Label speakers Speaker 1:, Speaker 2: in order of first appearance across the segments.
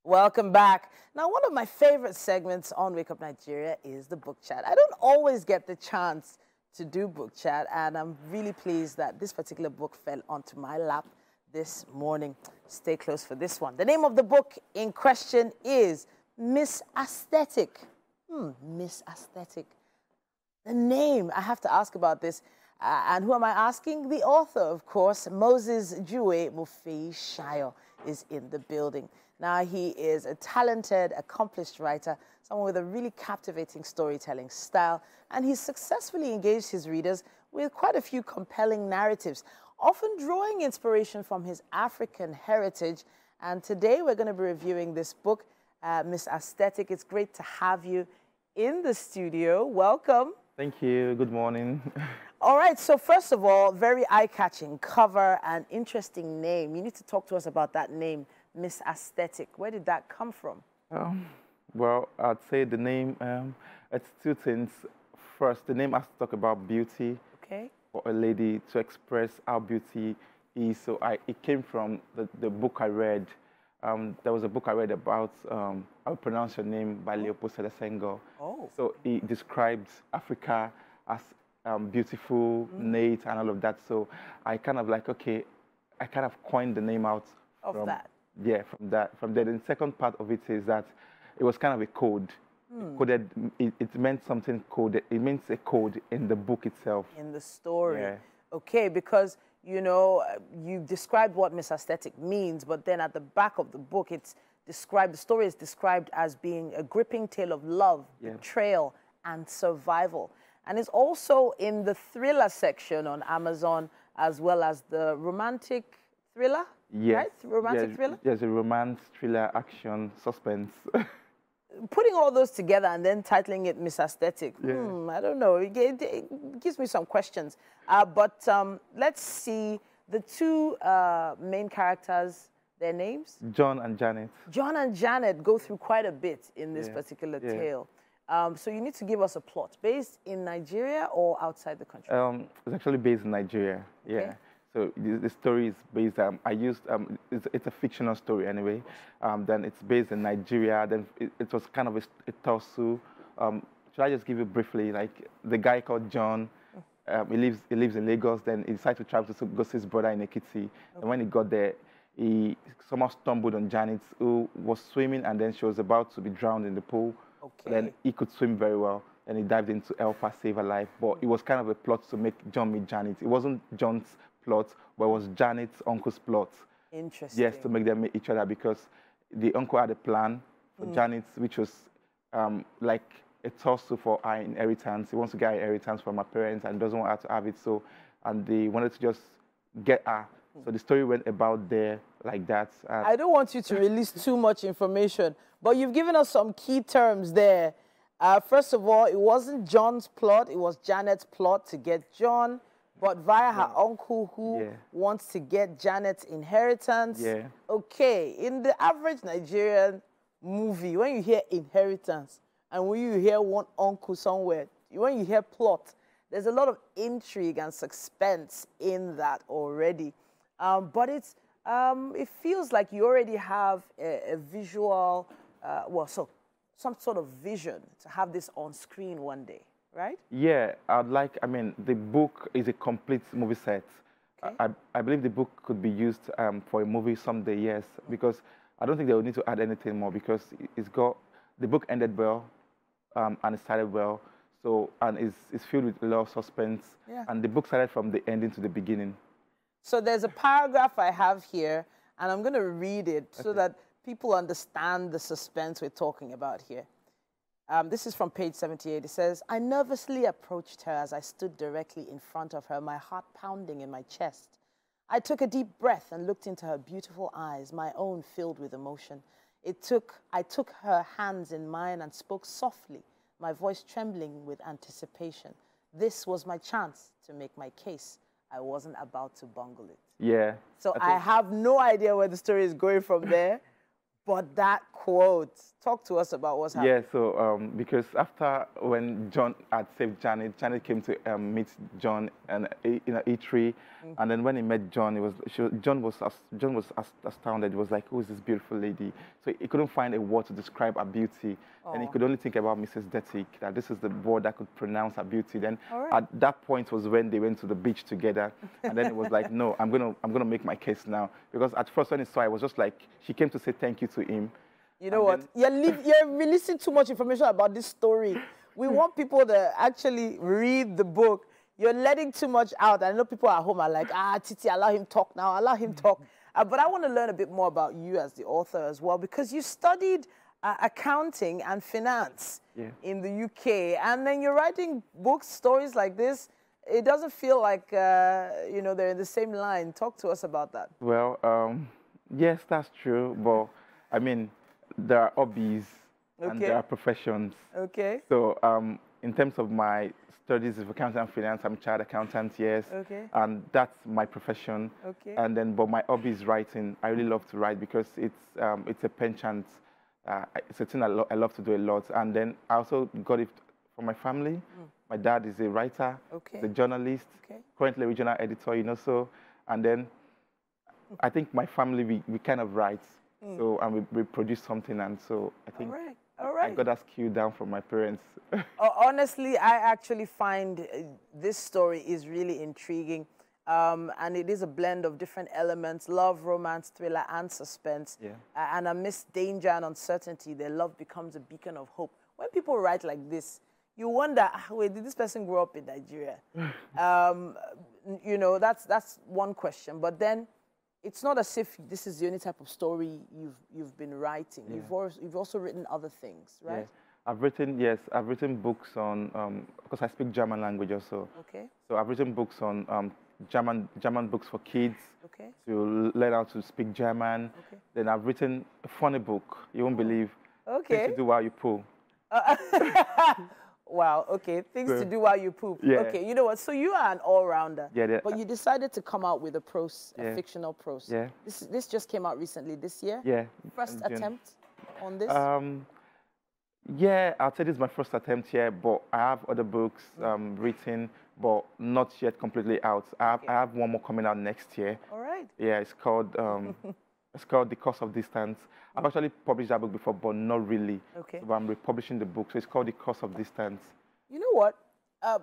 Speaker 1: Welcome back. Now, one of my favorite segments on Wake Up Nigeria is the book chat. I don't always get the chance to do book chat, and I'm really pleased that this particular book fell onto my lap this morning. Stay close for this one. The name of the book in question is Miss Aesthetic. Miss Aesthetic. The name, I have to ask about this. And who am I asking? The author, of course, Moses Juwe Mufei-Shayo, is in the building. Now, he is a talented, accomplished writer, someone with a really captivating storytelling style, and he's successfully engaged his readers with quite a few compelling narratives, often drawing inspiration from his African heritage. And today we're going to be reviewing this book, Miss Aesthetic. It's great to have you in the studio. Welcome.
Speaker 2: Thank you. Good morning.
Speaker 1: All right. So first of all, very eye-catching cover and interesting name. You need to talk to us about that name, Miss Aesthetic. Where did that come from?
Speaker 2: Well, I'd say the name, it's two things. First, the name has to talk about beauty. Okay. For a lady to express how beauty is. So it came from the book I read. There was a book I read about I'll pronounce your name by Leopold Sedar Senghor. Oh. So he described Africa as beautiful, neat, and all of that. So I kind of like, okay, I kind of coined the name out
Speaker 1: of that.
Speaker 2: Yeah, from that. From there, the second part of it is that it was kind of a code. Coded. It meant something coded. It means a code in the book itself.
Speaker 1: In the story.
Speaker 2: Yeah.
Speaker 1: Okay, because you know you described what Miss Aesthetic means, but then at the back of the book, it's described. The story is described as being a gripping tale of love, betrayal, and survival. And it's also in the thriller section on Amazon, as well as the romantic thriller.
Speaker 2: Yes.
Speaker 1: Right? Romantic thriller?
Speaker 2: There's a romance, thriller, action, suspense.
Speaker 1: Putting all those together and then titling it Miss Aesthetic, I don't know. It gives me some questions. But let's see the two main characters, their names?
Speaker 2: John and Janet.
Speaker 1: John and Janet go through quite a bit in this particular tale. So you need to give us a plot. Based in Nigeria or outside the country?
Speaker 2: It's actually based in Nigeria, yeah. So the story is based, it's a fictional story anyway. Then it's based in Nigeria. Then it was kind of a tussle. Should I just give you briefly, like the guy called John, he lives in Lagos. Then he decided to travel to go see his brother in Ekiti. And when he got there, he somehow stumbled on Janet, who was swimming, and then she was about to be drowned in the pool. Okay. Then he could swim very well. Then he dived in to help her save her life. But it was kind of a plot to make John meet Janet. It wasn't John's plot, but it was Janet's uncle's plot.
Speaker 1: Interesting.
Speaker 2: Yes, to make them meet each other, because the uncle had a plan for Janet, which was like a tussle for her inheritance. He wants to get her inheritance from her parents and doesn't want her to have it. So, and they wanted to just get her. So the story went about there like that.
Speaker 1: I don't want you to release too much information, but you've given us some key terms there. First of all, it wasn't John's plot, it was Janet's plot to get John, but via her uncle who wants to get Janet's inheritance. Yeah. Okay, in the average Nigerian movie, when you hear inheritance and when you hear one uncle somewhere, when you hear plot, there's a lot of intrigue and suspense in that already. But it feels like you already have a visual, some sort of vision to have this on screen one day, right?
Speaker 2: Yeah, the book is a complete movie set. Okay. I believe the book could be used for a movie someday, yes, because I don't think they will need to add anything more, because the book ended well and it started well, so, and it's filled with a lot of suspense, and the book started from the ending to the beginning.
Speaker 1: So there's a paragraph I have here, and I'm going to read it so that people understand the suspense we're talking about here. This is from page 78. It says, I nervously approached her as I stood directly in front of her, my heart pounding in my chest. I took a deep breath and looked into her beautiful eyes, my own filled with emotion. I took her hands in mine and spoke softly, my voice trembling with anticipation. This was my chance to make my case. I wasn't about to bungle it.
Speaker 2: Yeah.
Speaker 1: So I have no idea where the story is going from there, but that quote. Talk to us about what's happening.
Speaker 2: Yeah, so because after when John had saved Janet, Janet came to meet John and E3, and then when he met John, John was astounded. He was like, "Who is this beautiful lady?" So he couldn't find a word to describe her beauty, and he could only think about Mrs. Dettick, that this is the word that could pronounce her beauty. Then at that point was when they went to the beach together, and then it was like, "No, I'm gonna make my case now," because at first when he saw, it was just like she came to say thank you to him.
Speaker 1: You know what? You're releasing too much information about this story. We want people to actually read the book. You're letting too much out. I know people at home are like, Titi, allow him talk now. Allow him talk. But I want to learn a bit more about you as the author as well, because you studied accounting and finance in the UK. And then you're writing books, stories like this. It doesn't feel like, you know, they're in the same line. Talk to us about that.
Speaker 2: Well, yes, that's true. But, I mean, there are hobbies and there are professions.
Speaker 1: Okay.
Speaker 2: So in terms of my studies of accounting and finance, I'm a child accountant, yes. Okay. And that's my profession. Okay. And then, but my hobby is writing. I really love to write because it's a penchant. It's a thing I love to do a lot. And then I also got it from my family. My dad is a writer, he's a journalist, currently a regional editor, you know, so, and then I think my family, we kind of write. So, and we produce something, and so I think I got that skill down from my parents.
Speaker 1: Honestly, I actually find this story is really intriguing, and it is a blend of different elements: love, romance, thriller, and suspense. Yeah. And amidst danger and uncertainty, their love becomes a beacon of hope. When people write like this, you wonder, wait, did this person grow up in Nigeria? You know, that's one question. But then, it's not as if this is the only type of story you've been writing. Yeah. You've also written other things, right?
Speaker 2: Yeah. I've written books on, because I speak German language also. Okay. So I've written books on German books for kids to learn how to speak German. Okay. Then I've written a funny book, you won't believe, Things to Do While You Poo.
Speaker 1: Wow, okay. Things to do while you poop. Yeah. Okay, you know what? So you are an all-rounder. Yeah. But you decided to come out with a prose, a fictional prose. Yeah. This just came out recently, this year? Yeah. First attempt on this?
Speaker 2: Yeah, I'll say this is my first attempt here, but I have other books written, but not yet completely out. I have one more coming out next year. All right. Yeah, it's called... It's called The Cost of Distance. I've actually published that book before, but not really. Okay. So I'm republishing the book, so it's called The Cost of Distance.
Speaker 1: You know what?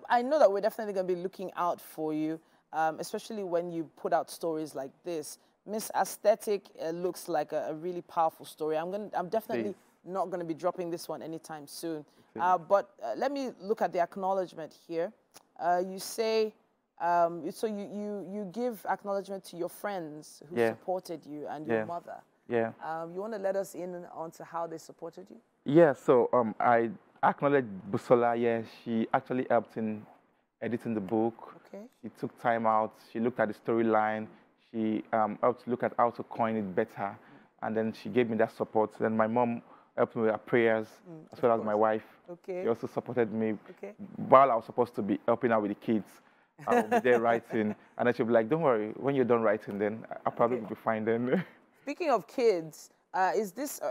Speaker 1: I know that we're definitely going to be looking out for you, especially when you put out stories like this. Miss Aesthetic looks like a really powerful story. I'm definitely not going to be dropping this one anytime soon. But let me look at the acknowledgement here. You say... so you give acknowledgement to your friends who supported you and your mother. Yeah. You want to let us in onto how they supported you? Yeah. So
Speaker 2: I acknowledge Busola. Yeah, she actually helped in editing the book. Okay. She took time out. She looked at the storyline. She helped look at how to coin it better, and then she gave me that support. Then my mom helped me with her prayers, as well as my wife. Okay. She also supported me while I was supposed to be helping out with the kids. I'll be there writing, and then she'll be like, don't worry, when you're done writing, then I'll probably be fine then.
Speaker 1: Speaking of kids, is this,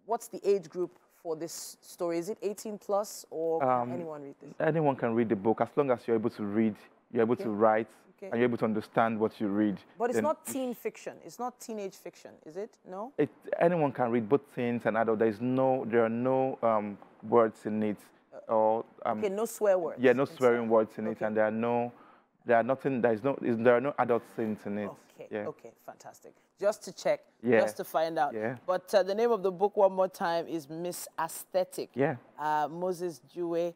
Speaker 1: what's the age group for this story? Is it 18 plus, or can anyone read this?
Speaker 2: Anyone can read the book, as long as you're able to read, you're able to write, and you're able to understand what you read.
Speaker 1: But it's not teen fiction, it's not teenage fiction, is it? No?
Speaker 2: Anyone can read, both teens and adult. There are no words in it. Or
Speaker 1: no swear words.
Speaker 2: Yeah, no swearing words in it, and there are no adult scenes in it.
Speaker 1: Okay, okay, fantastic. Just to check, just to find out. Yeah. But the name of the book one more time is Miss Aesthetic. Yeah. Moses Juwe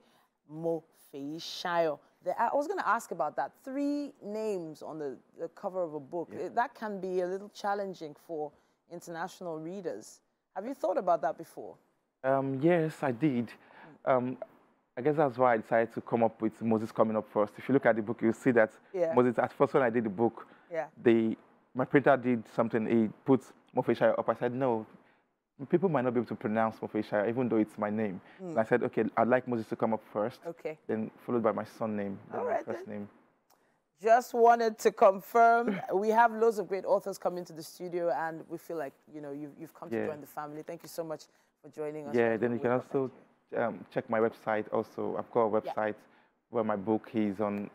Speaker 1: Mo-Feyi-Shayo. I was going to ask about that. 3 names on the cover of a book. That can be a little challenging for international readers. Have you thought about that before?
Speaker 2: Yes, I did. I guess that's why I decided to come up with Moses coming up first. If you look at the book, you'll see that Moses, at first when I did the book, my printer did something, he put Mo-Feyi-Shayo up. I said, no, people might not be able to pronounce Mo-Feyi-Shayo, even though it's my name. And I said, okay, I'd like Moses to come up first, then followed by my son name, then my first name.
Speaker 1: Just wanted to confirm, we have loads of great authors coming to the studio, and we feel like, you know, you've come to join the family. Thank you so much for joining us.
Speaker 2: Yeah, then you can also check my website also. I've got a website where my book is on.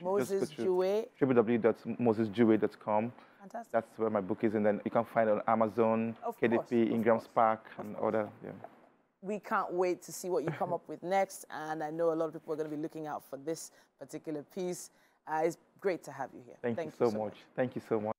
Speaker 1: Moses Juwe.
Speaker 2: www.mosesjuwe.com.
Speaker 1: Fantastic.
Speaker 2: That's where my book is, and then you can find it on Amazon, KDP, Ingram's Park, and other,
Speaker 1: We can't wait to see what you come up with next, and I know a lot of people are going to be looking out for this particular piece. It's great to have you here.
Speaker 2: Thank you so much. Thank you so much.